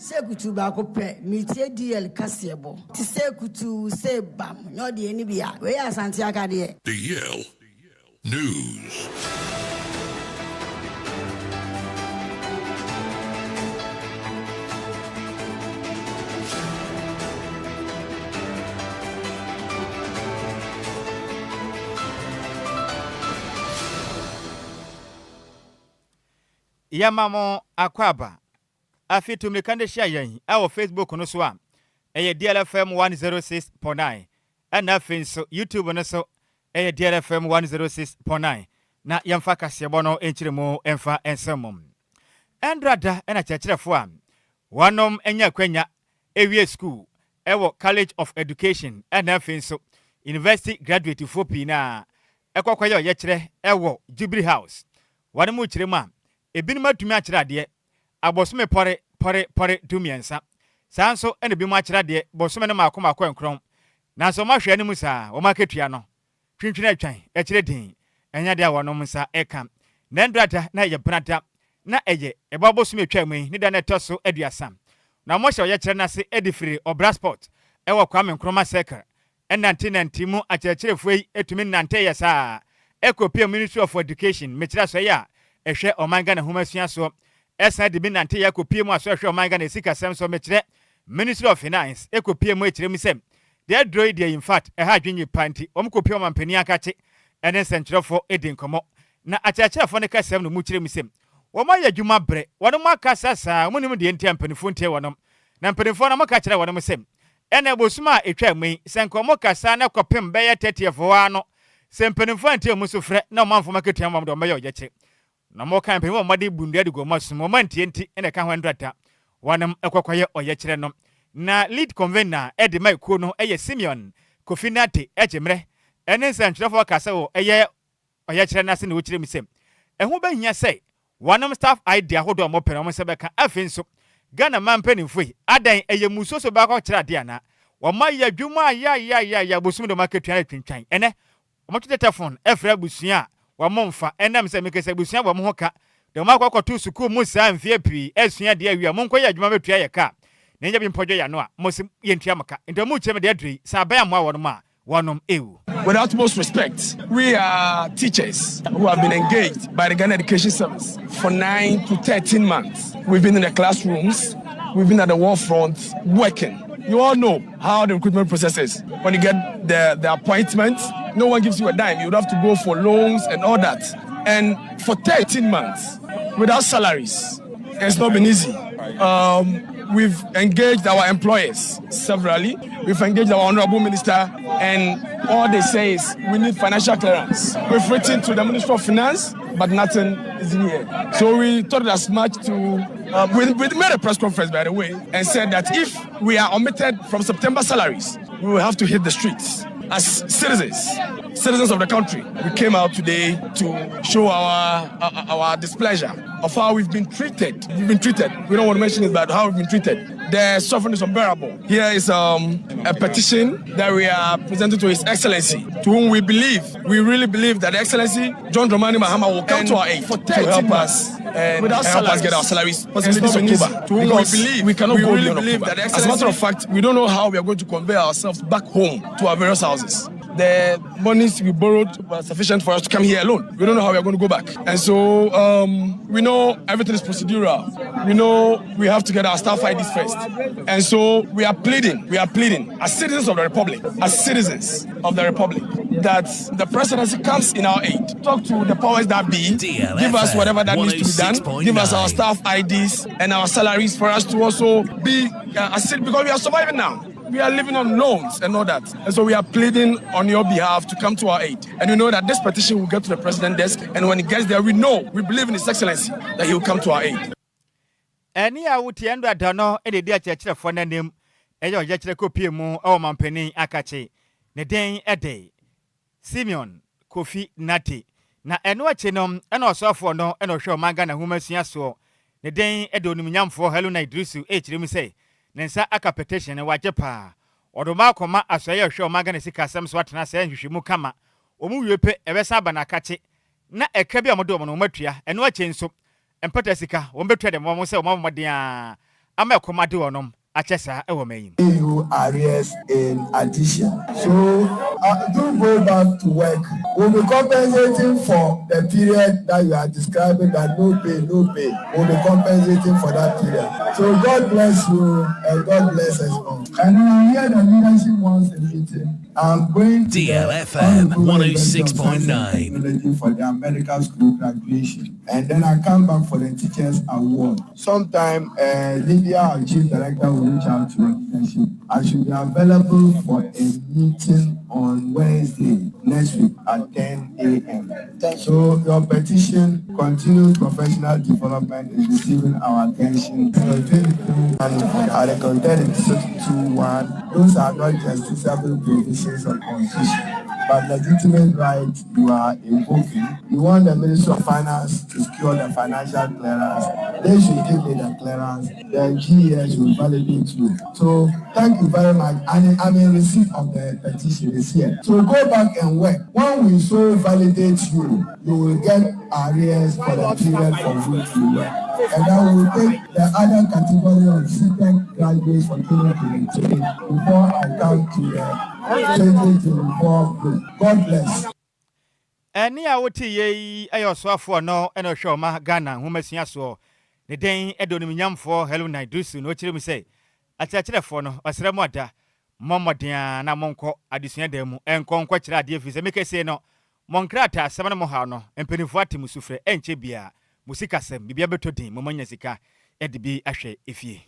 Sekutu ba ko pe mitie DL kasebo. Ti sekutu se bam. No de ni bia. We asante akade. DL News. Yamamo akwaba afitu mlikande share yen awo Facebook no so a eye DLFM 106.9 and afin so YouTube no so eye DLFM 106.9 na yamfa kasebo no enchiremu emfa ensemum endrada ena chechirefo a wanom enya kwanya ewie school ewo College of Education and afin so University graduate for pina ekwakwaya ye kire ewo Jubilee House wanemu chiremu a ebinum atumi akira de abosome pore dumiensa sanso ene bi mu akira de bosome ne makoma akwankron nanso mahwe ne musa wo maketua no twintwina atwan akire din enya de awonom nsa eka na ndrata na ye brata na eye ebabosome twam ni da na toso aduasa na mo hye ye kire na se edifiri obrasport ewo kwame nkroma circle enantinanti mu akirechirefo yi etumi nante yesa ekopia Ministry of Education mekira so ya ehwe omanga na humasua so esa de bi nante yakopie mu aso ehwe omanga na sika sem so mekire Ministry of Finance ekopie mu ekire mu sem de droid de in fact ha adwenye panti omkopie omampani akache ene sentrefo edinkomo na achachefo ne kasem no mu kire mu sem wo ma ya dwuma bre wono maka sasa munim de enti ampanifo ntie wonom na ampanifo na maka kire wonom sem ene bosuma etwa mu senkomo kasa na kopem be ye 30 fo ano sempanifo ntie mu so frɛ na omanfo maketua mam de omaye ojeche na mo kan pe mo made bundu ade go masumo mantie enti ene ka hwandrata wanam ekwakoye oye kire no na lead convener ede maikuo no eye Simeon Kofinate ejemre ene nsantrefo kasa wo eye oye kire na se ne wo kire misem eho ba hia sei wanam staff idea hodo mo pere mo se beka afenso Ghana man penifoi adan eye musoso ba ko kire ade ana wo ma ya dwuma ya bosum do maketua twintwan ene mo telefone efra busua wamomfa enam se mekese busua bo mo hoka de ma kwakoto suku mu sa mfie pi esua de awia mo nkoya adwuma betua ye ka na nya bi mpodwo ya no a mo se yentua maka ndo mu cheme de adri sa ba am awon ma wonom ewu. With utmost respect, we are teachers who have been engaged by the Ghanaian Education Service for 9 to 13 months. We've been in the classrooms, we've been at the war front working. You all know how the recruitment process is. When you get the appointment, no one gives you a dime. You would have to go for loans and all that. And for 13 months, without salaries, it's not been easy. We've engaged our employers severally. We've engaged our Honorable Minister, and all they say is we need financial clearance. We've written to the Ministry of Finance, but nothing is in here. So we thought it as much to... we made a press conference, by the way, and said that if we are omitted from September salaries, we will have to hit the streets. As citizens of the country, we came out today to show our displeasure of how we've been treated. We don't want to mention it, but how we've been treated. The suffering is unbearable. Here is a petition that we are presenting to His Excellency, to whom we really believe that Excellency John Dramani Mahama will come to our aid to help us and help us get our salaries possibly this October. To whom we really believe that Excellency, as a matter of fact, we don't know how we are going to convey ourselves back home to our various houses. The monies we borrowed were sufficient for us to come here alone. We don't know how we are going to go back. And so we know everything is procedural. We know we have to get our staff IDs first. And so we are pleading as citizens of the Republic, that the presidency comes in our aid. Talk to the powers that be, DLFM, give us whatever that needs to be done, give us our staff IDs and our salaries for us to also be assisted, because we are surviving now. We are living on loans and all that. And so we are pleading on your behalf to come to our aid. And we know that this petition will get to the president's desk. And when it gets there, we believe in His Excellency that he will come to our aid. Any out end that don't know any dear church for the name, and your judge copy mu or mampeni akache. Ne day a day. Simeon, Kofi Nati. Na enwachenom, and also for no, and also Magana Humasia so. Ne day a donimium for Helena Idrisu, H. Nensa aka petition waje pa odoma koma asoye hwe o magane sika asem so atena se nhwehwemu kama omu wiepe ebesa aba na kache na eka bi amodo no matua eno ache nso empata sika wo betua de mo se o mamoden ama komade wonom achesa e wo mayim you arrears in addition. So do go back to work. We'll be compensating for the period that you are describing that no pay. We'll be compensating for that period. So God bless you and God bless us all. And we hear the leadership wants a meeting. I'm going to DLFM 106.9 for their medical school graduation. And then I come back for the teachers award. Sometime Lydia, our chief director, will reach out to me. I should be available for a meeting on Wednesday next week at 10 a.m. So your petition, continued professional development, is receiving our attention. And at the content 621, those are not justiciable provisions of constitution, but legitimate rights you are invoking. You want the Ministry of Finance to secure the financial clearance. They should give me the clearance. The GES will validate you. So thank you very much. And I'm in receipt of the petition this year. So go back and work. When we so validate you, you will get arrears for the period for which you work. And I will take the other category of second graduates for 2023 before I come to the 2024 group. God bless. Eni a woti ye ayo soafo no ena hwe ma Ghana homasua so ne den edonim nyamfo hello naidusu no kire mi say akyerefo no osremo ada momoden na monko adesua dan mu enkonko kire ade fi se mekese no monkrata asem no mo ha no empenifo atem sufre enche bia musikasem bibia betodin momanya sika edibi ahwe efie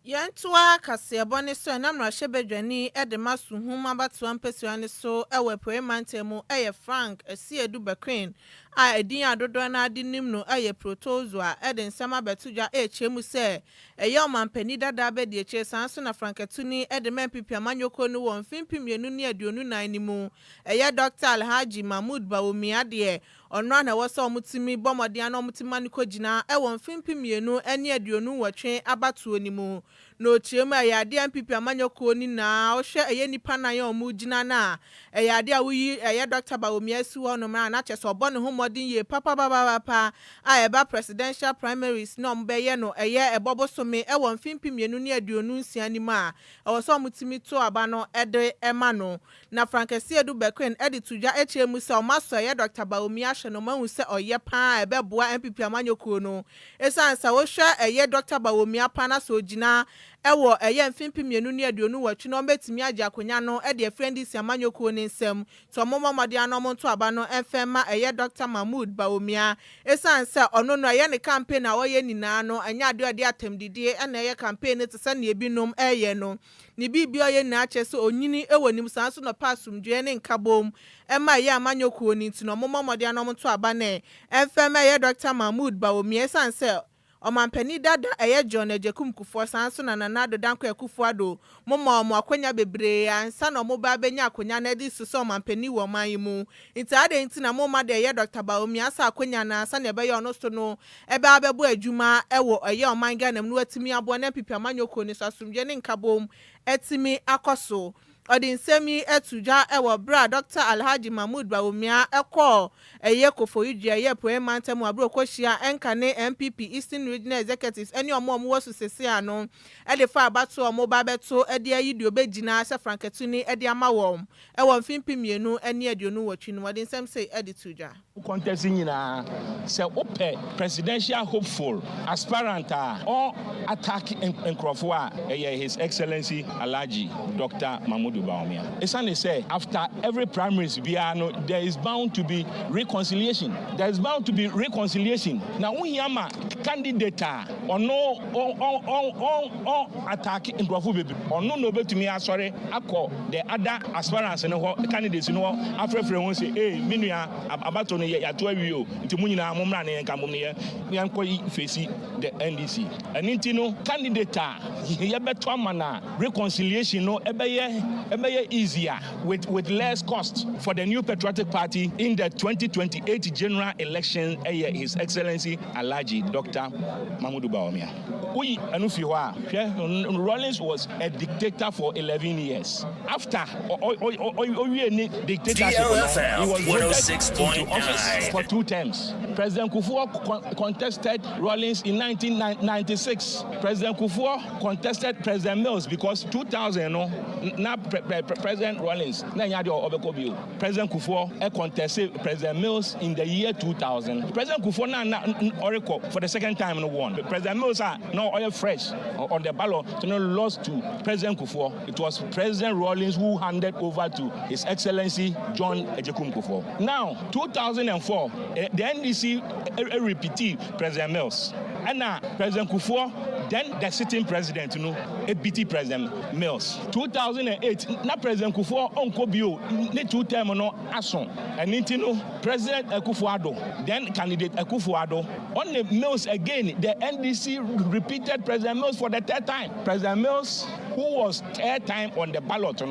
Yantua kasebone so na mrahye bedwani edemasu huma batu ampesuane so ewe poemantemu eye Frank Esiedu Bequeen a edin adodo na adinim no eye protozoa eden sama betuja echemu se eye omampani dada be de eche sanso na Franketuni edema pipia manyoko no won fimpimienu ne aduonu nan ni mu eye Dr. Alhaji Mahmoud Bawumia de onra na wose omutimi bomode na omutimani kogina ewon fimpimienu ene aduonu wotwe abatuo ni mu no chiema yade ampipi amanyoko ni na ohwe eye nipa na ye omugina na yade awuyi eye Dr. Bawumia si wono ma na cheso obone ho modin ye papa a eba presidential primaries no mbeye no eye ebobosome ewon fimpimienu ne aduonu nsia ni ma ewoso omutimi to aba no ede ema no na Frank Esiedu Bequeen edi tuja echemu se omaso eye Dr. Bawumia hwe no mahu se oye pa ebeboa ampipi amanyoko no esansa wo hwe eye Dr. Bawumia pa na so gina ewo eye mfimpimienu ne aduonu watwi no betimi agye akonya no e de friend isi amanyoko ne nsem to momomode anom to aba no enfema eye Dr. Mahmoud Bawumia esansa ono no eye ne campaign a woye nina no anya ade ode atemdidie na eye campaign te se na ebinom eye no ni bibia oye na ache so onyini ewo nim sanso no pasumdue ne nkabom ema eye amanyoko ni ntino momomode anom to aba ne enfema eye Dr. Mahmoud Bawumia esansa Omampani dada eye John Ejekum Kufuor sanso na nanado danko ekufuado momo akwanya bebre ansa na omoba benya akwanya na di so omampani wo man mu ntade nti na moma de eye Dr. Bawumia sa akwanya na ansa na ebe ye ono so no ebe abebu adwuma ewo eye oman Ghana mu atimi abo na pipi amanyoko ni so asumdwe ne nkabom etimi akoso Odinsemi etuja ewo bra Dr. Alhaji Mahmoud Bawumia ekọ eye kofoyidua eye poemantemu abro koshia enkane MPP Eastern Regional Executives eni omo wosu sese ano elefa abato omo babeto ede ayidi obegina se Franketuni ede amawom ewo mfimpimienu eni aduonu watwinu odinsem say ede tuja contest nyina se ope presidential hopeful aspirant or attack enkrofo His Excellency Alhaji Dr. Mahmoud Bawumia. Esane say after every primaries there is bound to be reconciliation. There is bound to be reconciliation. Now we yama candidate or no attack enkrofo baby or no betumi asore akọ the other aspirants no candidates no afrefre won say minua abato no ya to awie nti munyina momra ne nka mom ne yanko face the NDC. Aninti no candidate ye beto amana reconciliation no ebeye easier with less cost for the new patriotic party in the 2028 general election. His Excellency Alhaji Dr. Dr. Mahmoud Bawumia. Rawlings was a dictator for 11 years. After dictatorship, DLFM he was voted into 106.9 office for 2 terms. President Kufuor contested Rawlings in 1996. President Kufuor contested President Mills because 2000, now President Rawlings, President Kufuor contested President Mills in the year 2000. President Kufuor now Oracle for the second time won. President Mills are now oil fresh on the ballot, so now lost to President Kufuor. It was President Rawlings who handed over to His Excellency John Ejekum Kufuor. Now, 2004, the NDC repeated President Mills. And now, President Kufuor, then the sitting president, BT President Mills. 2008, now President Kufuor Onkobio, the 2 term Asson. And President Akufo-Addo, then candidate Akufo-Addo. On the Mills again, the NDC repeated President Mills for the 3rd time. President Mills, who was 3rd time on the ballot,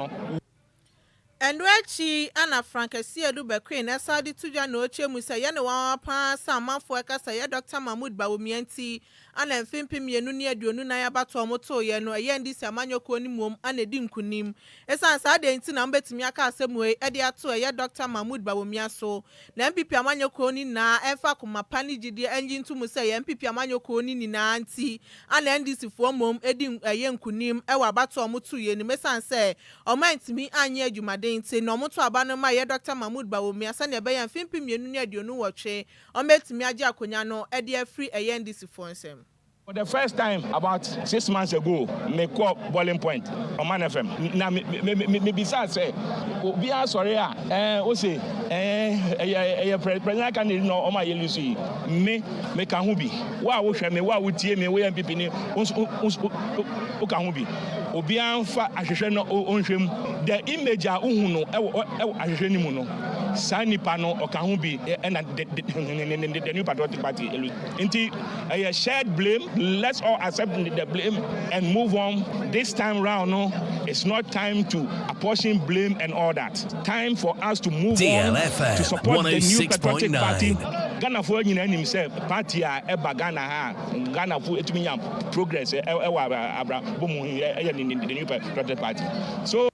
Enquires Anna Frank Nhyiraba Kwadwo Sammy tuja no oche mu say ne wa pa samafo ekasa ye Dr. Mahmoud Bawumia nti ana mfimpi mienu ne aduonu na ya bato omoto ye no ye ndi samanyoko ni mom ana di nkunim esan sa de nti na mbetimi aka asemu e de ato ye Dr. Mahmoud Bawumia so na MPP amanyoko ni na efa kuma pani gidi enji ntu mu say ye MPP amanyoko ni na nti ana NDC fo mom edi ye nkunim e wa bato omoto ye ni mesan say omantimi anye adwumade nti no moto abano ma ye Dr. Mahmoud Bawumia sa ne be ya mfimpi mienu ne aduonu wotwe ometimi age akonya no e de afri ye NDC fo nsem. For the first time, about 6 months ago, me call boiling point on Man FM. Now, me besides say, we are sorry, say, president can no on my Lucy. Me can who be? Why would me? Why would me? We people ni can who be? Obian fa asheshe on him. The image a uhuno asheshe ni muno. Sani pano okahubi and the New Patriotic Party. Inti a shared blame. Let's all accept the blame and move on. This time round, it's not time to apportion blame and all that. Time for us to move DLFM, on to support the New Patriotic 106.9 Party. Ghana for himself, party eba Ghana Ghana for etimiam progress the New Patriotic Party. So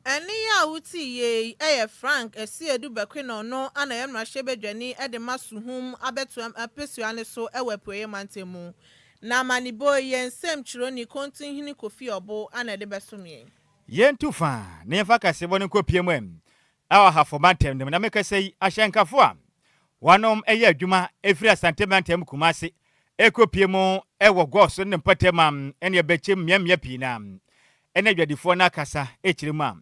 Eniya uti ye Frank Nhyiraba Kwadwo no ana ye mrahye ede masuhum abetu apesuane so ewepoye mantemu na manibo ye nsem chiro ni kontinhini Kofi Obo ana de besomye Yentu fa ne fa kasebo ne kopiem am awa hafo mantem na meka sei ahyenkafo a wanom eye adwuma efiri asante mantem Kumase ekopiem ewo goso ne mpatem ene ebechem miamia pina ene adwadifo na kasa ekiremu am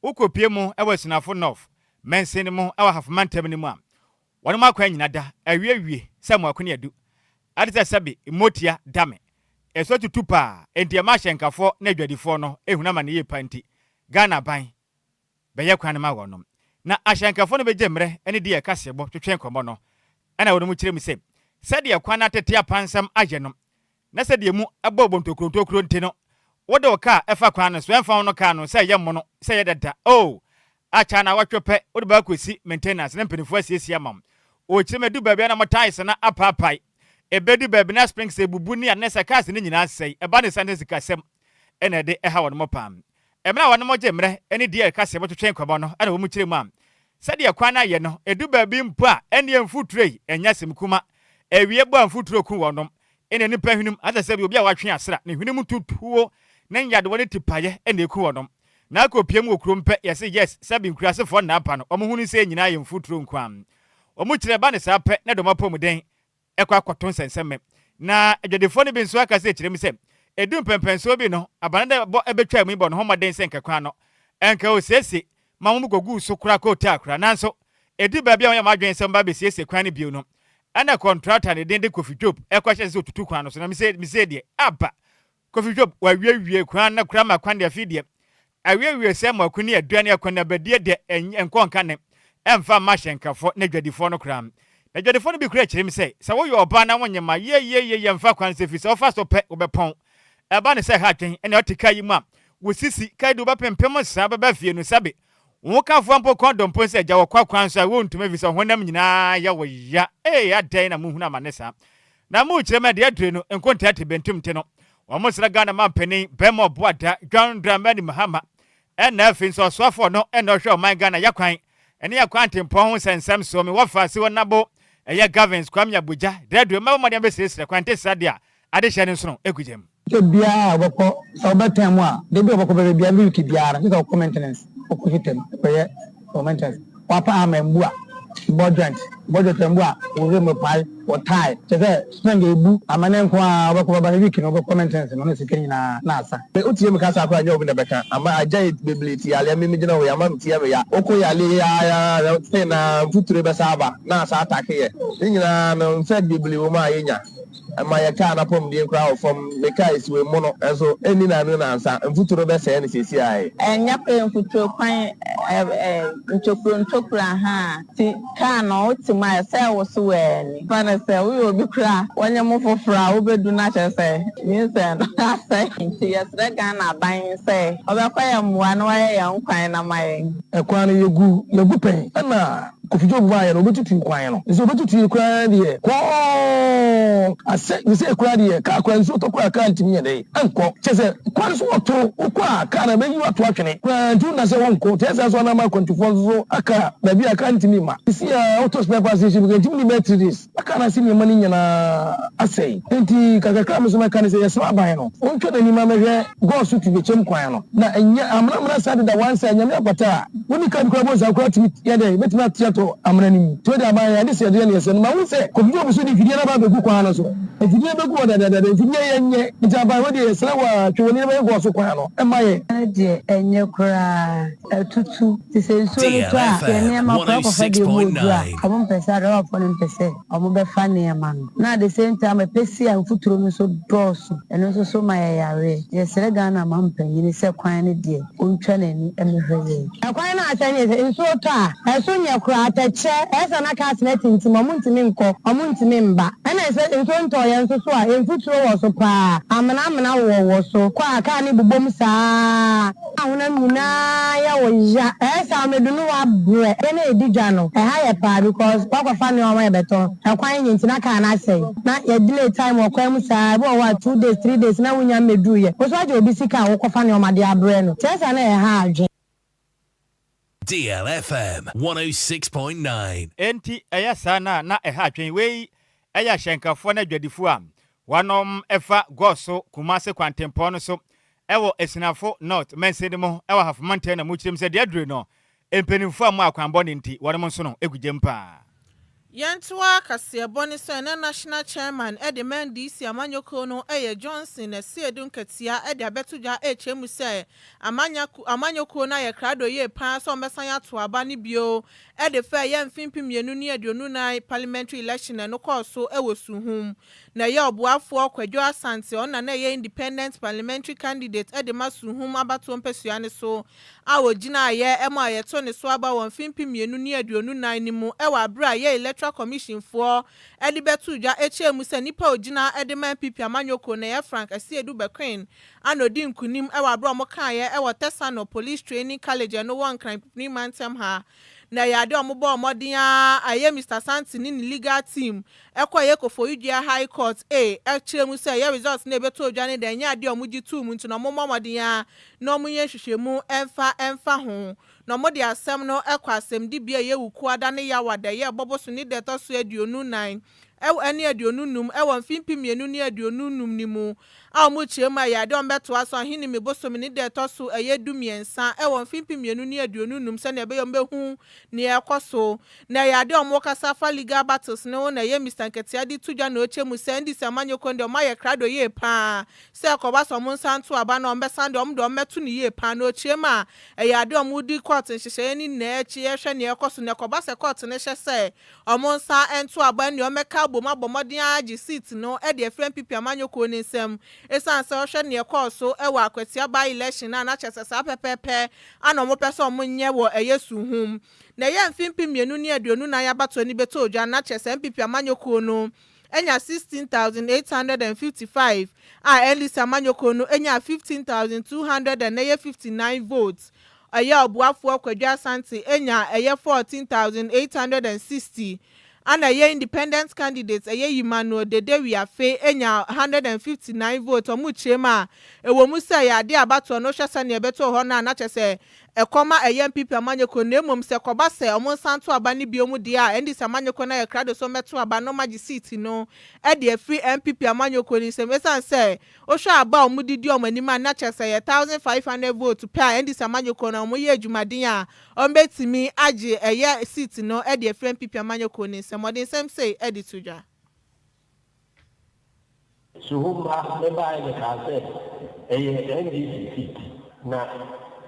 ukopiem ewo sinafo north mensen mu awa hafo mantem ne mu am wanom akwa nyina da awie samu akone adu adisa sabi motia dame eso tutupa enti ma hyenkafo na adwadifo no ehunama ne yepanti Ghana ban beye kwan ma wonom na ahyenkafo no bejemre ene de yakasebo twetwen komo no ana wonom kirem se sede kwan atete apansam ayenom na sede mu abobontokrontokro ntino wode oka efa kwan no so emfa no ka no se yemo no se yedada acha na watwepe wode ba kosi maintenance na mpenifo asiesie amam o kiremedu baabi na motais na apapai ebedu baabi na springs ebubu ni anesa cars ni nyina sei eba ne sane sikasem ene de eha wonom pam emra wonom gemre ene de kasebo twetwen komo no ana wo mu kirem am sede kwan na ye no edu baabi mpo a ene emfutrei enyasem kuma ewie bo amfutro ku wonom ene nipa hwinum adase obi a watwe asra ne hwinum tutuo na nyade wone tipaye ene ku wonom na akopiem okrompe yesi yes sabi nkurasefo na apa no omohunu se nyina ye mfutro nkwam omu kireba ne sa pe ne do mapomuden ekwa akwaton senseme na adwadefo ne bi nso aka se kirem se edu pempenso bi no abanade bo ebetwa mu bo no homaden se nkakwa no enka o sese mamu gogu so kura ko ta kura nanso edu ba bia ma adwen sem ba be sese kwan ne bi no ana contractor ne den de Kofi Job ekwahye se otutu kwan no so na mi se de aba Kofi Job wa wie kwan na kura makwan de afidie awie se makuni aduane akwan badie de enkonka ne emfa mahyenkafo na dwadifo no kura na dwadifo no bi kura kirem se wo yo oba na wonyema ye mfa kwan se fi se ofa so pe obepon eba ne se ha twen ene otika yi mu a wo sisi kai do ba pempem sa ba fie no sabe wo ka fo ampo kondom po se ja wo kwa kwan so wo ntuma vi se honam nyina ya wo ya adan na muhuna manesa na mu chema de adre no enkonta te bentum te no omo sra Ghana mampani bemo boada John Dramani Mahama na afin so soafo no na hwe oman Ghana yakwan ene yakwan tempo ho sensem so me wofa se wonabo eye governance kwamya buja de adre ma mo de be sesre kwante sadia ade hye ne so no ekujem bia oboko so betem a de bi oboko be bia milk biara so maintenance okuhitem ko maintenance wapa amembu a budget mbua ore mo pai o tai tese spend ebu amane nko a oboko ba week no oboko maintenance no se kenyi na asa be otie me kasa akwa anya obi na beka ama Agyei bebleti ale me gina wo ya ma mtie me ya okoyale ya se na future be saba na asa atake ye nyina no se bebli wo ma yenya ama ya ka na pom die nkra from the guys we mono enso eni na no na ansa mfuturo be se ne sesi ai enya pe mfuturo kwan ntokura ha ti ka na o ti ma se wo so we ni bana se we obi kra wonye mo fofora obedu na che se ni se na se ti yesre Ghana ban se obekwa ya mwa na wa ya nkwan na mai ekwan yegu pen na kofijo bu aye no betutu kwan no so betutu kwan de ko ase ni se kwan de ka kwan so to kwa ka ntimi ye de enko chese kwan so otoro kwa ka na be yi wato atwene kwan tu na se wonko tese so na ma kontifon so aka na bi aka ntimi ma isi ya auto spare parts issue be ntimi batteries aka na sini mani nyana asei enti kaka ka me so ma kan se yes ma ban no oncho da ni ma mehwe go so tu be chem kwan no na enya amra sade da wan sa nyame apata woni kan kwa bo za kwa timi ye de betimi atiato amra ni to da ma ya de se de ne se no ma wo se ko bi so di fidie na ba be ku kwan no so fidie be ku da fidie yenye nta ba wo de se wa twoni be go so kwan no e ma ye de enye kura tutu ti se so ni to a ne ma ko ko fa de mo dua omo pesa ro for ni pese omo be fa ne ma na the same time pesi an futuro no so doso eno so ma ya yare ye sere Ghana ma mpanyi se kwan ne de ontwa nani emhweye akwan na atanye se so to a so nya kura atache esa na ka sene tinti mo ntimi nko omo ntimi mba na se so nto ye so so a enfuturo wo so pa amana wo so kwa aka ni bubom saa ahuna mina ya wo ya esa medunu wa bre ene edidwa no ha ya pa because kwa fa ne o ma beto akwan yin ntina ka na sei na ya delay time okwa mu saa bo wa 2 days 3 days na wunya medu ye wo so aje obi sika wo kwa fa ne o ma de abre no tesa na ha adwe DLFM 106.9 enti eya sana na eha atwen wei eya hyenkafo na dwadifo a wanom efa goso kumase kwantempo no so ewo esinafo north mensedemo ewo hafmante na muchirem se de adre no empenimfo amu akwanbɔ ne nti wɔnom nso no egudempa Yentua Kasieboni so na national chairman Edman DC Amanyoko no Johnson na Siedun Katia Edi Abetuja HM say Amanyoko na ye krado ye pa so mesan ya to aba ni bio Edi fa ye mfimpi mienu ni aduonu na parliamentary election no call so ewo suhum na ye obuafo Kwadwo Asante ona na ye independent parliamentary candidate Edi masuhum abato mpesuane so awogina ye ema ye to ne so aba won mfimpi mienu ni aduonu na ni mu ewa bra ye electoral commission for Edi Betuja HM se nipa ogina Edman PP Amanyoko na ye Frank Asiedu Queen anodi nkunim ewa bra mo kan ye ewa Tesano Police Training College no one crime ni mantem ha na yade omobo omodin aye Mr. Santi ni legal team ekwa for Udia High Court HM se ye results na beto ogane de nya ade omugi tu mu ntu na momo omodin na omunye hwehwemu emfa ho no mo de asem no ekwa asem di bia ye wuku ada ne ya wada ye boboso ni de to so aduonu 9 ene aduonu num ewo mfimpi mienu ni aduonu num ni mu a mo chiema ya de ombeto aso hini me boso ni de to so eyedu miensa ewo mfimpi mienu ni aduonu num se na be yom behu ni ekoso na ya de omo kasa fa legal battles no na ye Mr. Nketia di tuja na ochemu se ndi se Amanyoko ndi omo ye krado ye pa se akoba so mo nsanto aba na ombe de omdo metu ni ye pa na ochema ya de omo di court nhyehyɛ ni na echi ye hwɛ ne ekoso na akoba se court ne hye se omo nsa ento aba ni omeka bomodin agi seat no e de friend pipi Amanyoko ni nsem esan se hwɛ ne ekoso e wa akwatia ba election na chese sa pepepe ana omo pese omo nye wo eyesu hum na ye mfimpi mienu ni aduonu na ya bato ni beto oja na chese pipi Amanyoko no enya 16,855 Elisa Amanyoko no enya 15,259 votes aya obuafo Kwadwo Asante enya 14,860 and a independent candidates a Emmanuel Dede we are fe enya 159 votes omu chema e wo mu say ya de abato no hwese ne beto ho na chese e koma a MPP amanyeko na emom se koba se omo santo aba ne bi omu dia endi se amanyeko na ye krado so meto aba no magi seat no e de free MPP amanyeko ni se mesan se o hwa aba omu didi omo anima na chese ye 1500 votes per endi se amanyeko na omo ye adwumaden a ombetimi age eye seat no e de free MPP amanyeko ni se modern sem say edit tuja Suhumba leba ile kaze NDC seat na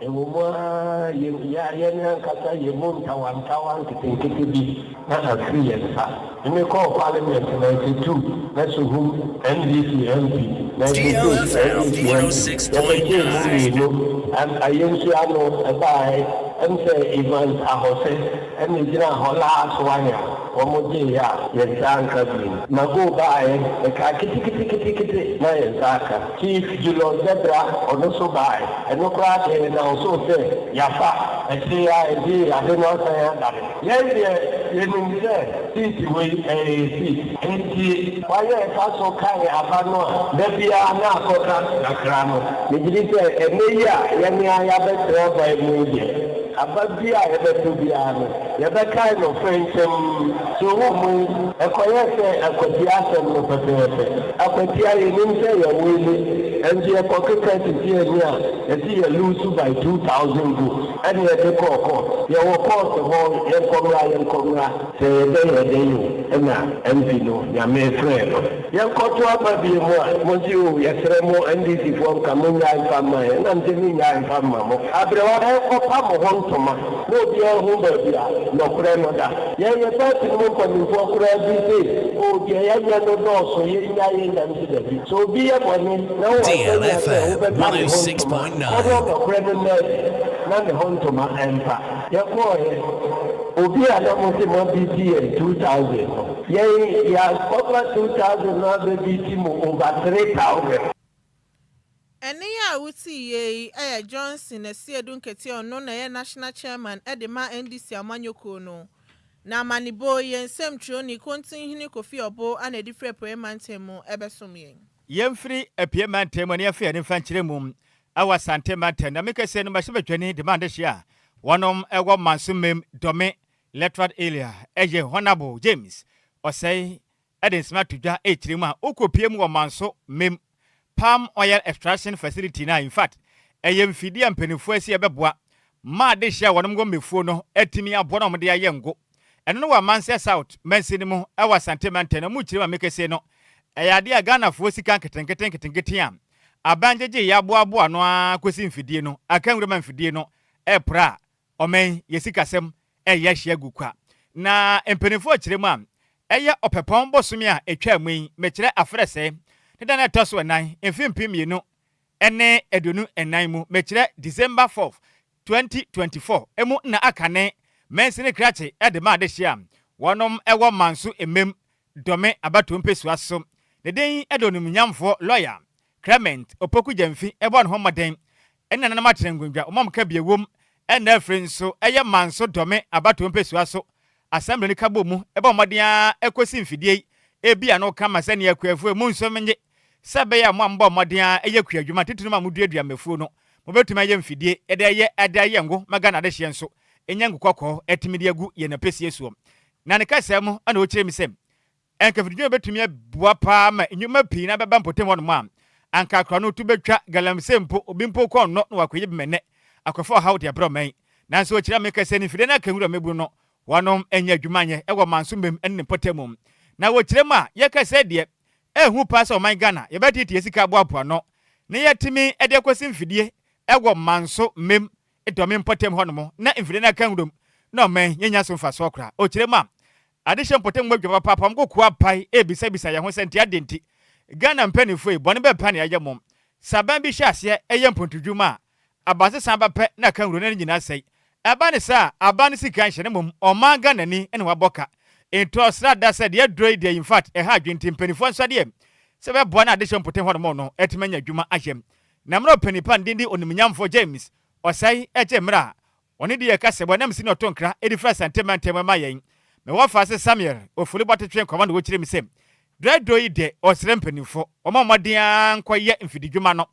ewuma ya kasa yemu tawan kitikiti bi na akriyensa ime ko parliament 92 na suhum NDC MP DLFM 106.9 and ayensu ano ebai emse event ahose eni jina hola swanya omoje ya yensanka bi na go bae ka kitikiti na yensanka chief Julo Zebra onoso bae enokra de na oso se yafa esia edi adeno saya dare yenimse titi we enti waya kaso kai abano debia na akoka na krano nijilite emeya yani ayabetre ba emuje ababia ebetubia no yebekai no frencham so mu ekoyese akotiase no pepepe akotia yenimse ya wele endi ekokeka titie ni a eti ye lose by 2000 go ani ekoko ye wo cost ho yenkomra se ye na MP no ya me friend ye koto ababi mu moji o yesere mu NDC form kamunya infama na mtemi nya infama mo abrewa ko pamo hontoma no bia hu babia no kure no da ye tati mu ko ni fo kure bi se o bia ye no do so ye nya ye nda mi da bi so bi ye ko ni na o DLFM 106.9 na the hontoma empa ye ko ye obi adamu se mo BTN 2000 ye ya over 2000 na BT mo over 3000 ene ya wuti ye Johnson Esiedu nketi ono na ye national chairman edema NDC amanyoko no na manibo ye nsem tro ni kontin hini Kofi Obo ana edifre poemantemu ebesom yen yemfiri apiemantemu ne afia ne fankyere mum awasante manten na mekese no mahye betwani demand hia wonom ewo mansumem dome electoral area eye honorable James osei edensma tudwa ekyiremu okopiem wo manso mem palm oil extraction facility na in fact mfidi ampenifo asi ebeboa ma de hia wonom go mefuo no etimi abo na omde ayengo eno no wa manse south mansini mu awasante manten mu kyirema mekese no eyade a Ghana fo sika nketenketen abanjeje ya boaboa no akosi mfidie no akanwura mfidie no epra omen yesikasem eye hia gukwa na empenifo kyiremu eye opepon bosumi a etwa amun mekire afrese nida na toso nan emfimpimienu ene edunu enan mu mekire December 4th 2024 emu na akane mensini krache edema de hia wonom ewo manso emem dome abatompesu aso ne den edonum nyamfo lawyer Clement opoku jamfi ebo no homaden ena na matrengundwa omamka biewom ena afrenso eye manso dome abatompesu aso assembly ni kabomu ebo moden ekosi mfidie ebia no kama sane akuafu mu nsomenye sebe ya mwambo moden eyakua adwuma titunu ma muduadua mefuo no mobetuma ye mfidie ede ngo magana de hye nso enyangu kwakọ etimidi agu ye na pesi esuom na ne kasem ana o kire mi sem enkafidie betumi abua pa ma enyuma pii na beba mpotem ho no ma anka kra no tu betwa galamsempo obimpo kọ no na wakoye bemene akofo hawde abroman nanso o kire me kase ni fide na kanwura mebu no wonom enya adwumanye ewo mansumem enne potemum na wo kire ma ye kase de ehu pass o man Ghana ye betiti esika aboapo no ne yetimi ede kwesi mfidie ewo manso mem edome potem ho no na mfide na kanwurom na man nyenya so mfa so kra o kire ma adehye potem gbadwa papa mko apai ebisa ye ho senti adenti Ghana mpanifo bone be pa ne ayemom saban bi hyase eye mpontudwuma abase san ba pe na kanwuro na nyina sei aba ne sa aba ne sika nhye ne mom oman Ghana ni ene waboka into srada said ye droid in fact ha adwenti mpanifo nso de se be bo na adehye potem ho no no etimanya adwuma ahyem na mro panipan dindi onimnyamfo James osai eche mra oni de yakase bo na msi no tonkra edifra sentiment ma yen me wa fa se Samuel ofuli botetwe command wo kire mi sem dredo yi de osere mpanimfo omamodea nkoye mfididwuma no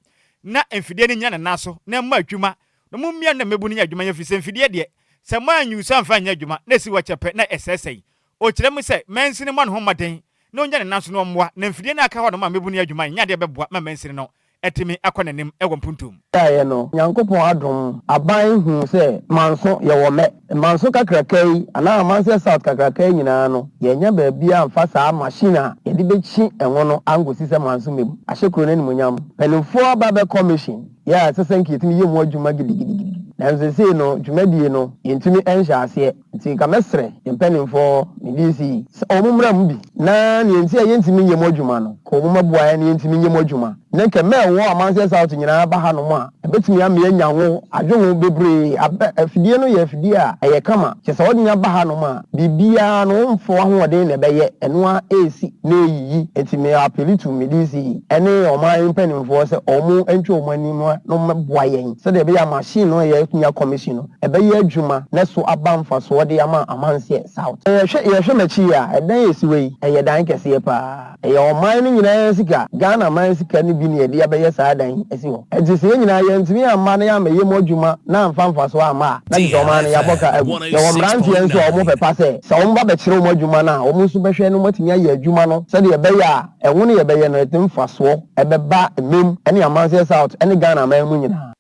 na mfidie ni nya ne naso na ma adwuma no mummia na mebu ni nya adwuma nya fi mfidie de se ma anyu sa mfa nya adwuma na si wachepe na esesei o kire mu se mensini mo no ho maden na onya ne naso no mmoa na mfidie na aka ho no ma mebu ni adwuma nya de beboa ma mensini no etimi akonanim ewo mpuntum ya no nyankopon adom aban hu se manso ye wo me manso kakrakai ana manso south kakrakai nyina no ye nya ba bia amfa saa machine a ye de bechi enwo no angosi se manso mem ahyekro na nimonyam penifo aba commission ya sesenki etimi ye mu adwuma gidigidi na nse no dwumadie no yentimi enhya ase nti kamesre mpenifo medisi omumra mu bi na yenti yentimi ye mu adwuma no ko mu mabua ya yentimi ye mu adwuma na keme wo amanse south nyina ba ha no mu a ebetimi am ye nyanwo adwonwo bebre afidie no ye afidie a eye kama kyesa wodi nya ba ha no mu a bibia no mfo ahoɔden na bɛyɛ eno a esi na eyiyi etimi apelitu medisi ene oman mpenifo se omu entwe omani no mabua yen se de be ya machine no ye nya commission no ebɛyɛ adwuma na so abamfa so wode ama amanse south yehwe machi a edan esiwei eye dan kese pa eye oman no nyina sika Ghana man sika ni bi ne ye abɛyɛ saa dan esi ho enti se nyina ye ntimi amma na ya meye modwuma na mfamfa so ama na de oman no yaboka ye wo mrantie nso omo pepa se omo ba bɛkyere modwuma na omo nso bɛhwɛ no matimi aye adwuma no se de ɛbɛyɛ a ɛwo ne ye bɛyɛ no etim faso ɛbɛba mem ene amanse south ene Ghana man mu nyina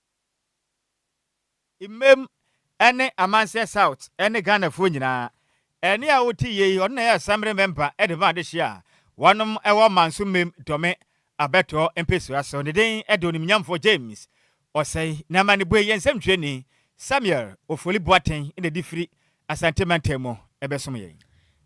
imem ene amanse south ene Ghana fo nyina ene a woti ye on na ya samre member e de ba de hia wonom ewo manso mem dome abeto empesu aso ne den e de onimnyamfo James osei na mane boye yensem twani Samuel ofoli boaten ine difiri asante mantemo ebesom ye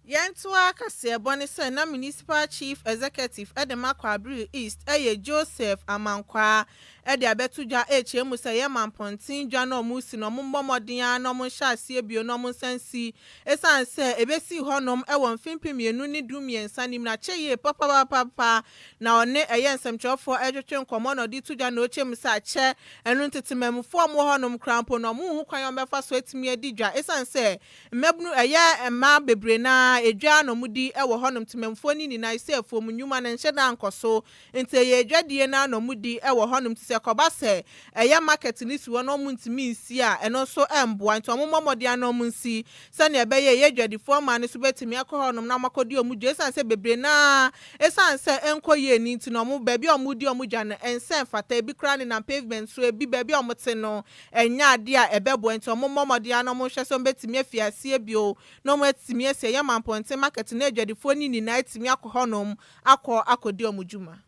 Yentua Kaseboni se na municipal chief executive Edema Kwabri East Joseph Amankwa ede abetuja HM se ye mampontin dwa no musi no mommodin no mo hyasie bio no mo sansi esan se ebesi honom ewo mfimpimienu ni dumiensa nim na cheye papa na one eye nsemtwofo edwetwe nkomo no di tuja no chem sa che enu ntetememfo mo honom krampo no mo hu kwan befa so etimi adidwa esan se mmebunu eye emma bebre na edwa no mudi ewo honom tememfo ni na isefo mu nyuma na nhyeda ankoso ente ye edwadie na no mudi ewo honom koba se eya market ni siwo no muntimi nsi a eno so emboa nto momomode ano munsi se na ebeye ye dwadifo ma ne so betimi akohonom na makodi omudwe esan se bebre na esan se enkoye ni nti no mo baabi omudi omudwa no ensen fata ebi kra ne na pavement so ebi baabi omote no enya ade a ebebo nto momomode ano mo hwe so betimi afiase bio no mo etimi ese ye mamponte market na dwadifo ni na etimi akohonom akodi omudwuma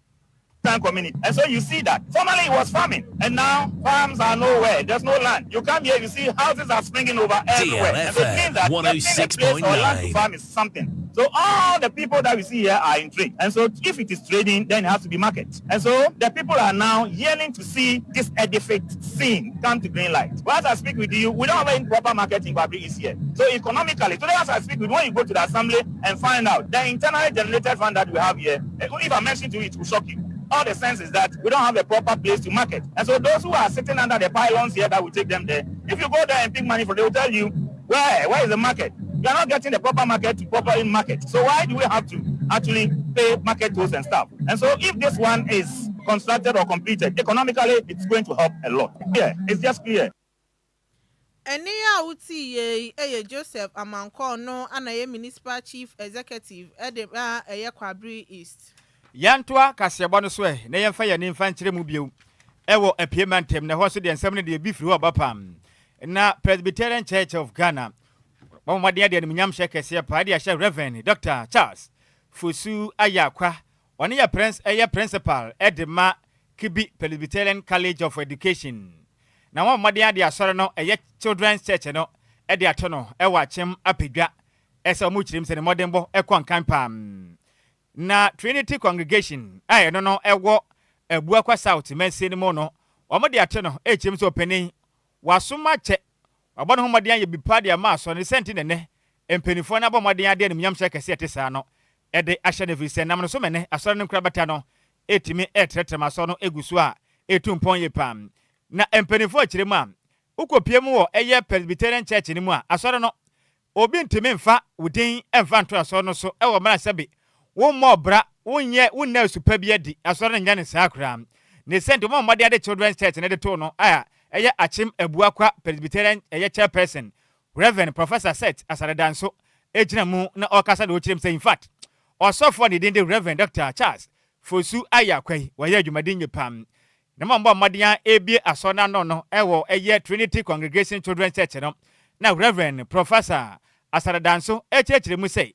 community. And so you see that formerly it was farming, and now farms are nowhere. There's no land. You come here, you see houses are springing over everywhere. And so it means that getting a place or land to farm is something. So all the people that we see here are in trade. And so if it is trading, then it has to be market. And so the people are now yearning to see this edified scene come to green light. But as I speak with you, we don't have any proper market in Kwabri East here. So economically, today as I speak with you, when you go to the assembly and find out the internally generated fund that we have here, if I mention to you, it will shock you. All the sense is that we don't have a proper place to market. And so those who are sitting under the pylons here, that will take them there. If you go there and pick money for, they will tell you, where is the market? You are not getting the proper market to proper market. So why do we have to actually pay market tolls and stuff? And so if this one is constructed or completed, economically, it's going to help a lot. Yeah, it's just clear. Enia uti ye Joseph Amankwa no anaye municipal chief executive Edema Kwabri East. Yantua Kasebo no so na yemfa ye ne mfa nkyere mu biom ewo apiementem na ho so de ensem ne de bifiri ho bapam na Presbyterian Church of Ghana bomade de nyam shekese pa de ahye Reverend Dr. Charles Fosu Ayakwa one ye principal Edema Kibi Presbyterian College of Education na bomade de asore no eye Children's Church no e de atono ewa achem apedwa ese omu chirim se ne modembo ekon kampam na Trinity Congregation aye no ewo Ebuakwa South mense ni mo no omode ate no echem so openi wasoma che abono homode an ye bipade ama so ne senti ne empenifo na bomode ade ne myam shekese ete sa no ede ahye ne vise nam no so mene asore ne krabata no etimi etretrema so no egusu a etumpon ye pam na empenifo akiremu a ukopiem wo eye Presbyterian Church ni mu a asore no obi ntimi mfa wudin emfa nto aso no so e wo mara sebe wo mobra wonye wonna super bi adi aso no nya ne sakra ne sent mo mmade ade children's church ne de to no aya eye achim abuakwa presbyterian eye chairperson Reverend Professor Set Asaradanso ejina mu na okasa de ochirem say in fact osofo ne den de Reverend Dr. Charles Fosu Ayakwai waye adwumadin nyepam na mambo mmade ebie aso na no ewo eye Trinity Congregation Children's Church no na Reverend Professor Asaradanso echechire mu say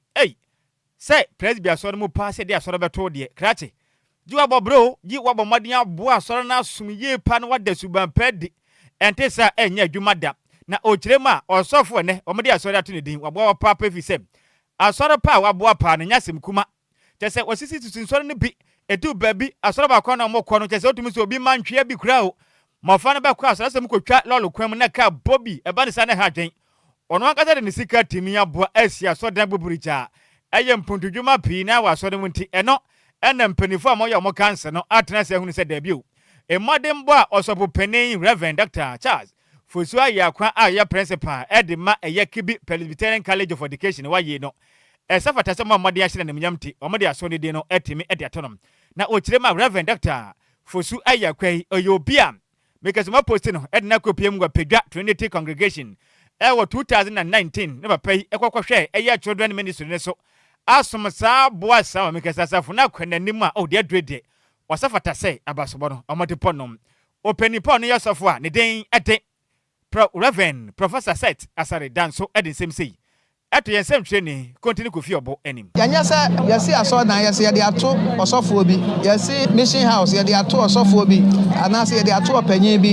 presby aso no mu pass de aso beto de krache jiwa bobro ji wabo mmade abo aso na sumye pa no wada suban pedi ente sa enya adwumada na ochirema osofo ne omede aso ato ne din wabo papa fi sem aso pa wabo pa ne nyasem kuma chese wasisi tusinsoro ne bi edu baby aso ba kwa na mokọ no chese otumi so obi mantwe bi kura o mofa no be kwa aso asem kotwa lolo kwam na ka bobi eba ne sa ne ha dwen ono akata de ne sika timi abo asia so dan buburicha eye mpuntudwuma pi na waso ne munti eno ena mpanifo amoya mo cancer no atena se hunu se debut emodembo a osopo penin Reverend Dr. Charles Fosu Ayakwa aya principal edema eye Kibi Presbyterian College of Education waye no esafata se mamode ahye na mnyamti omode aso ne de no etimi ede atonom na ochirema Reverend Dr. Fosu Ayakwa oyobia because my post no edna kopiem gwa pedwa Trinity Congregation ewo 2019 ne papai ekwokwhwe eye children ministry ne so asom saa boa saa mekasa safo na kwananim a odi adrede wasafata se abasobo no omode ponom openipo no yosofo a ne den ede Reverend Professor Set Asaradanso edin sem sei eto yensem training continue kofi obo enim yanya sa yesi aso na yesi ye de ato osofo obi yesi mission house ye de ato osofo obi anase ye de ato opanyin bi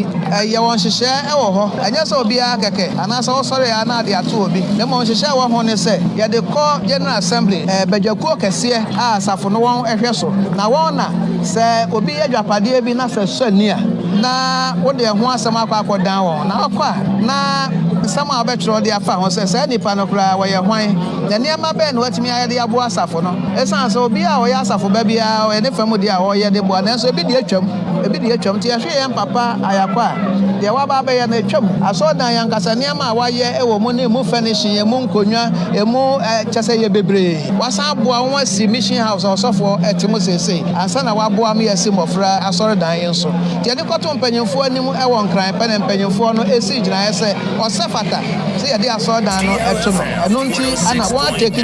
ye won hihye e wo ho anya sa obi a keke anase wo sore ya na de ato obi ne mo hihye wo ho ne se ye de call general assembly badwakuo kese a asafo no won ehwe so na won na se obi adwapade bi na se sonia na wo de ho asem akwadan won na akwa na sama abetro de afa ho se nipa no kra ye hwan na niam be no watimi aye de abo asafo no esan so obi a wo ya asafo ba bia o ne famu de a wo ye de bo na so ebi de atwam ti ahwe ye papa Ayakwa de wa ba ye na atwam aso dan yankasa niam a wa ye e wo mu ne mu finishing ye mu nkonwa e mu chese ye bebre wasa aboa won asi mission house osofo etimo sese ansa na wa aboa me yesi mofra asore dan yin so ti ne koto mpanyimfo anim e won kran pe ne mpanyimfo no esi gyina ye se osefata se ye de asore dan no etimo nunti ana wa take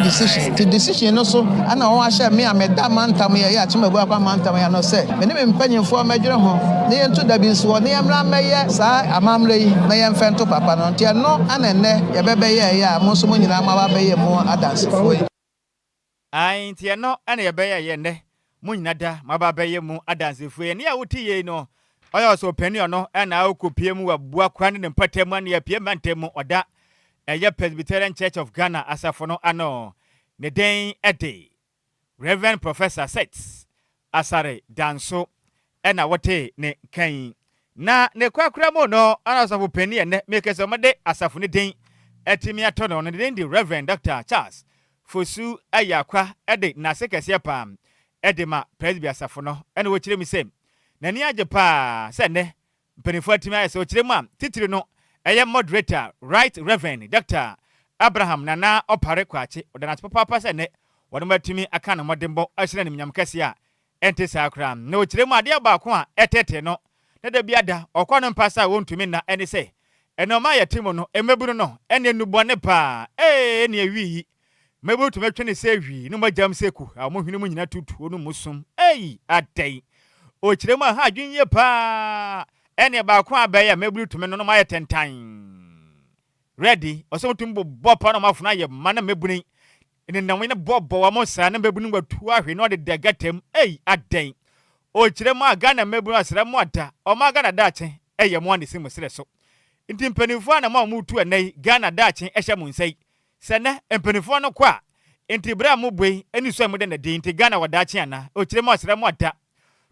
decision no so ana wa hye me ameda mantam ye ya chima gwa kwa mantam ya no se me ne mpanyimfo madwere ho ne yentu da bi nso ne yamra meye sa amamre yi na yemfento papa no ntia no ana ne ye bebe ye ya mo so mo nyina ma ba be ye mo adansefo yi ai ntia no ana ye be ye ne mo nyina da ma ba be ye mo adansefo yi ne ya wuti ye no oyo so pani no ana akopie mu wa bua kwa ne mpatam ana ye pie mantem oda eye Presbyterian Church of Ghana asafo no ano ne den ede Reverend Professor Sets Asaradanso ena wote ne kan na ne kwakura mo no ana asafo pani ne make so made asafo ne den etimi ato no ne den di Reverend Dr. Charles Fosu Ayakwa ede na sekese pam ede ma presby asafo no ena wo kire mi sem na ni age pa se ne mpanifo atimi aye se wo kire mu am titiri no eye moderator Right Reverend Dr. Abraham Nana Opare Kwache odana papa se ne wonu matimi aka na modembo ahyira nimnyam kase a ente sakra na okiremu ade abaako a etete no na da biada okwono mpasa wontumi na ene se eno ma yetimo no emebunu no ene nubone pa ene awi mebu to metwe ne se awi no majam seku amohwene mu nyina tutu onu musum adai okiremu ha adwenye pa ene baako abaya meburu to me no ma yetentan ready osomutumbo bopa no mafuna ye mana mebuni ene na wene bobo wa monsa na mebunu gwatu ahwe no de dagatem aden o kiremu aga na mebunu asremu ada o ma Ghana dache eye mo ane simu sire so nti mpanifo na ma mutu anai Ghana dache ehye mu nsai sene mpanifo no kwa nti bra mu boi eni so mu de na de nti Ghana wadache ana o kiremu asremu ada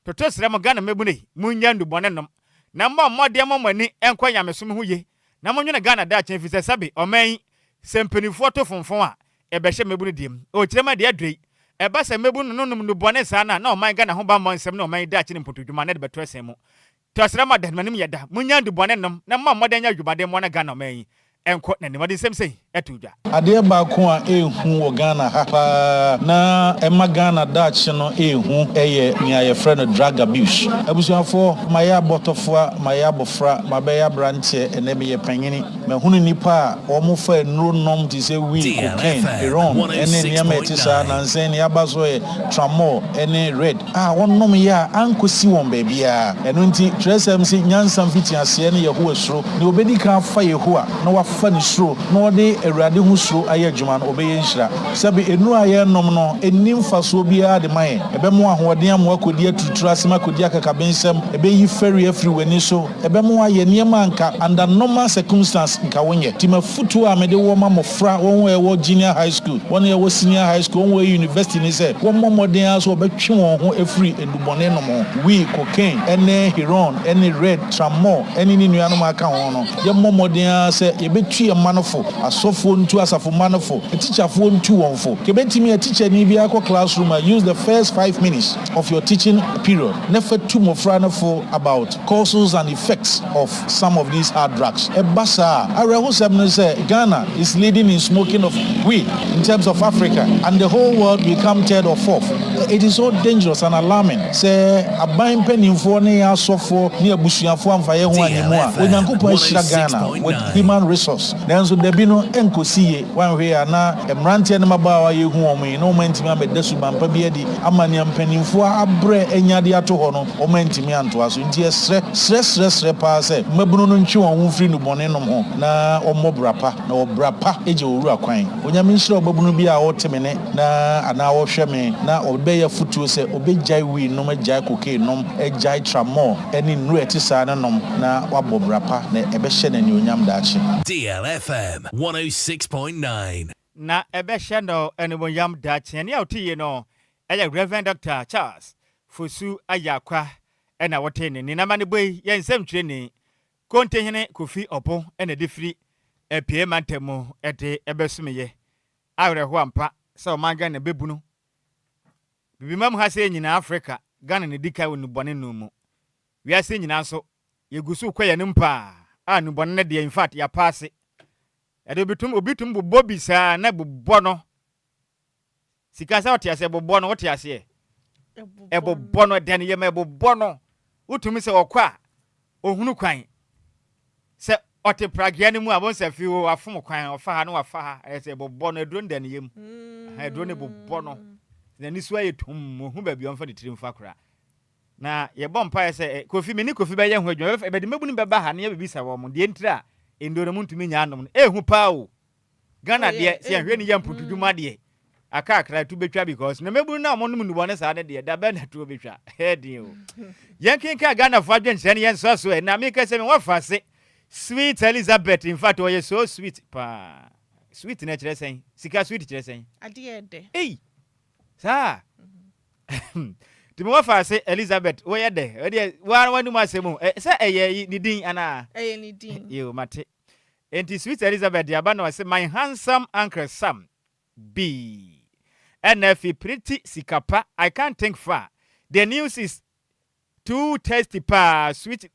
toto sremu Ghana mebuni munya ndubone nom na mmode mmani enkwa yamesom huye na monwene Ghana da chen fise sabe oman sempenifo to fonfon a ebehye mebunu dim o kirema de adrei eba se mebunu nonum no bone sa na oman Ghana ho ba monsem na oman da chen mpotodwuma na de beto asem mu to asrama da manim yeda munya ndu bone nom na mmode nya dwumade mo na Ghana oman enko na ne made nsem sei etuja ade ba ko a ehu wo Ghana ha na ema Ghana Dutch no ehu eye nia ye friend drug abuse abusuafo maya botofo maya bofra mabeya branche ene me ye panyini me hunu nipa a omo fa nro nom ti se we cocaine heroin ene niam etisa na nsen ya bazo e tramol ene red wonnom ya ankosi won ba bia eno nti tresem si nyansam fiti ase ne yeho asuro ne obedi kan fa yeho a na wafa ne suro na ode awurade hu suro aye adwuma no obeye nhira sabi enu aye nom no enim faso bia de man ebemo ahoden amo akodi atutura asema akodi akakabensem ebeyi ferry afri wani so ebemo aye niema anka under normal circumstances nka wonye timafutu a mede wo mamofra won we junior high school won ye wo senior high school won we university ni se won momoden aso obetwe won ho afri endubone no mo we cocaine ene heroin ene red tramol ene ni nuanom aka ho no ye momoden ase ye betu ye manofo asofo ntu asafo manofo teacherfo ntu wonfo kebetimi a teacher ni bia ko classroom use the first 5 minutes of your teaching period never too mofra for about causes and effects of some of these hard drugs ebasa areho sebno say Ghana is leading in smoking of weed in terms of Africa and the whole world will come third or fourth. It is so dangerous and alarming say aban penimfo ne asofo ne abusuafo amfaye ho animu a onyankopon ahira Ghana with human resource nanso debi no enkosiye wanhwe ana emrante ne mabawa yehu omo no mantimi abedasu bampa bi adi amane penimfo abre enyade ato ho no o mantimi anto aso nti esre pa say mabunu no ntwe won ho firi no bone nom ho na omobrapa na obrapa eje oru akwan onyame nhira obabunu bi a otemene na ana wo hweme na obeye futuo se obejai wi nom ajai cocaine nom ajai tramol eni nru etisa na nom na wabobrapa na ebehye na ni onyam daachi DLFM 106.9 na ebehye no eni onyam daachi ne otiye no eye Reverend Dr. Charles Fosu Ayakwa ena wote ne na mane boy ye nsem twire ni kontenhene kofi opo ena defiri epie mantemu ede ebesumeye awreho ampa so manga na bebunu bibimam ha se nyina Africa Ghana ne dika wonu bone no mu wi ase nyina so yegusu kwaya ne mpa anu bone ne de in fact ya passe ede obitum bobo bisa na bobo no sika sa otiase bobo no otiase bobo no de ne yema bobo no utumi se okwa ohunu kwan se ote pragia ne mu abon se fi wo afom kwan ofa ha no wafa ha ese bobo no edro ndan yem ha edro ne bobo no na ni so ayetum hu ba bi onfa de tirim fa kra na ye bompa ese kofi mini kofi ba ye hu adwo e be de mabunu be ba ha ne ye bibisa wo mo de ntira endoro mu ntumi nya anom ehu pa o Ghana de se ahwe ni yam putuduma de aka akra tu betwa because na mabunu na mo num nubone sa ne de da ba na tu betwa he de o yankin ka Ghana fa dwen se ne yen so so na me ka se me wa fa se Sweet Elizabeth, in fact, you're so sweet, pa. Sweet nature, saying, Sika sweet, saying, Adiede. Hey, sir. To me, I say, Elizabeth, where are they? One do my semo. Say, a needing Anna. A needing. You, Mate. And the sweet Elizabeth, the abano, I say, my handsome Uncle Sam B. And if he pretty Sikapa, I can't think far. The news is too tasty, pa. Sweet.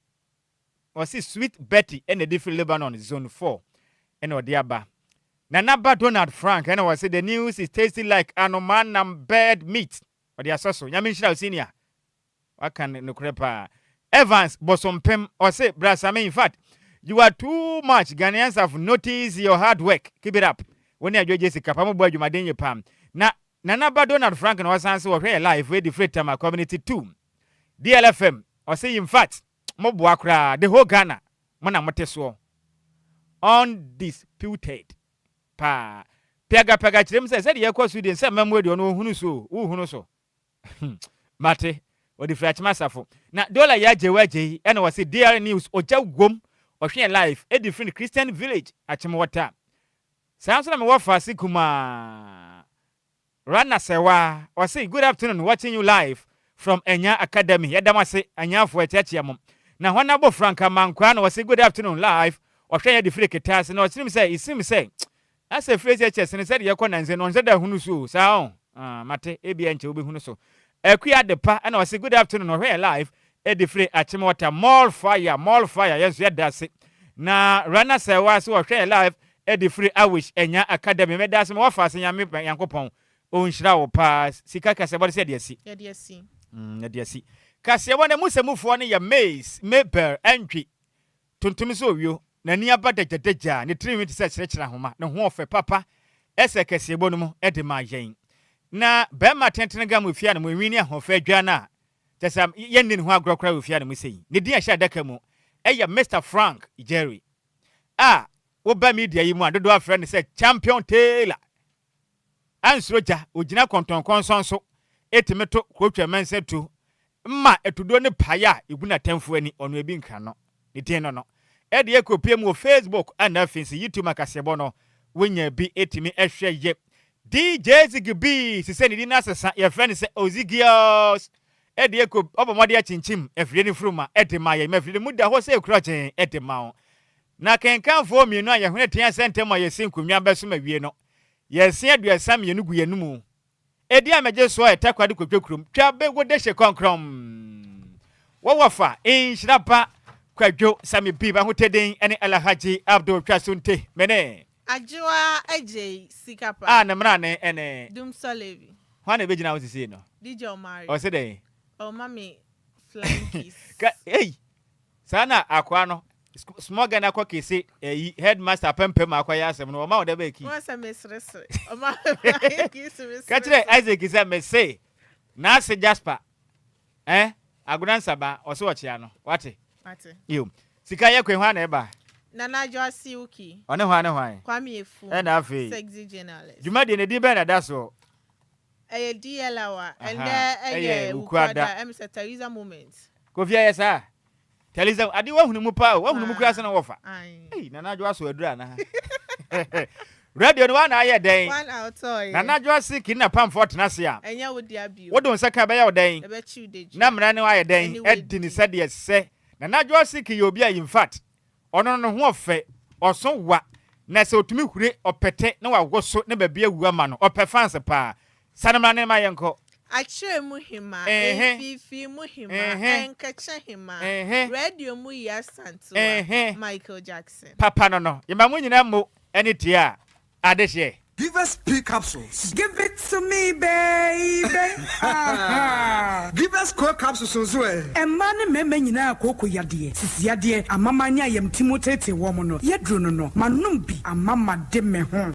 Was it Sweet Betty and the different Lebanon zone 4 and Odiaba. Nanaba Donald Frank and I was say the news is tasty like anoman bird meat. Or the assassin, Yamin Senior. What can no crepa Evans Bosompem or say Brasame? In fact, you are too much. Ghanaians have noticed your hard work. Keep it up. When you Adjoa Agyei Sikapa, boy, you madin pam. Na Nanaba Donald Frank and was answer real life where the Freight Tama community 2. DLFM or say in fact. Mobwakra the whole Ghana mana moteso undisputed pa pega chirem say ye kwa Sweden say memwe de no hunu so mate o di French masafo na dollar ya Adjoa Agyei and was say DR news oja gwom ohwe live a different Christian village achimwota sounds na me wa fasi kuma Rana sewa or say good afternoon watching you live from Enya Academy yadamase anya fo etiachiam na Honorable Franka Mankwa na say good afternoon live or share the free kitas and it seems say as a phrase chess and said your conans and on said hunu so sound mate ABN will be hunu so Enquires the pa and I say good afternoon or here live at the free at Chimota mall fire yes yeah that's it na Rana Sewa so hwe live edi free awish enya academy medas me wafa se nyame yankopon o nhira wo pa sika kasebo se de asi de asi kasebo ne musemufo ne ya maze mebel antwi tuntum so wio na ni abadajaja ne trimit se kyerɛkyerɛ homa ne ho ofe papa ese kasebo no mu edi ma yen na bema tentene ga mu fia ne mu nwini ahofa adwa na tesam yenni ne ho agrokra wo fia ne mu sei ne din ahya daka mu eya Mr Frank Jerry woba media yi mu adodo afre ne se champion tailor ansroja ogina kontonkon so etimeto kwotwa mensetu mma etudo ne paya iguna temfo ani ono ebi nka no ne tin no ede ekopie mu Facebook and afensi YouTube makasebo no wonya bi etimi ehwe ye DJ Zigby se ne di na sesa ye friend se Ozigios ede ekop obomode achinchim efre ni fruma edema ye mafre mu da ho se ekrochen edema na kenkanfo mienu a ye hwene tia sentem a ye sinkunwa beso mawie no ye se aduasa mienu gu ye numu edi ameje so etakwade kwetwekrum twa bego de hye konkrom wowofa Nhyiraba Kwadwo Sammy biba hoteden ene Alhaji Abdul Kwasunte mene Adjoa Agyei Sikapa na mra ne ene Dum Solevi hwana be gina wo sisi no DJ Omari o se dey o mami flying kiss hey sana akwa no small Ghana kwa kese headmaster pempem akwa ya asem no o ma wo de ba ki wo se mesresre o ma flying kiss mesresre ka kire Isaac is me say na se Jasper agudansa ba o se wo chia no wate yo sika ye kwen hwa na eba Nana Adjoa Siuki one hwan Kwame Efu na afi sexy journalist juma de ne di be na da so DLFM and Ukwada Mr. Teresa moment Kofia yesa Teresa adi wa hunu mu pa wa hunu mu kura se na wofa Nana Adjoa so adura na radio no wa na aye den one out toy Nana Adjoa Siki na pamfo tena se a enya wo dia bio wo don saka be ya wo den e be chiu de na mra ne wa aye den edi ni se de se Nana Adjoa Siki yo bia in fact ono no ho ofe oso wa na se otumi hure opete na wa woso na ba bia wu ama no opefans pa sanamra ne ma yenko Achre muhima fifi muhima enkacha hima radio mu ya santo Michael Jackson papa no yema mu nyina mo ene tia adehye Give us P capsules. Give it to me, baby. Give us core capsules as well. And man, me nyina koko yade. Sisi yade amama nya yam timotete wo mo no. Yedro no no. Manumbi amama de me ho.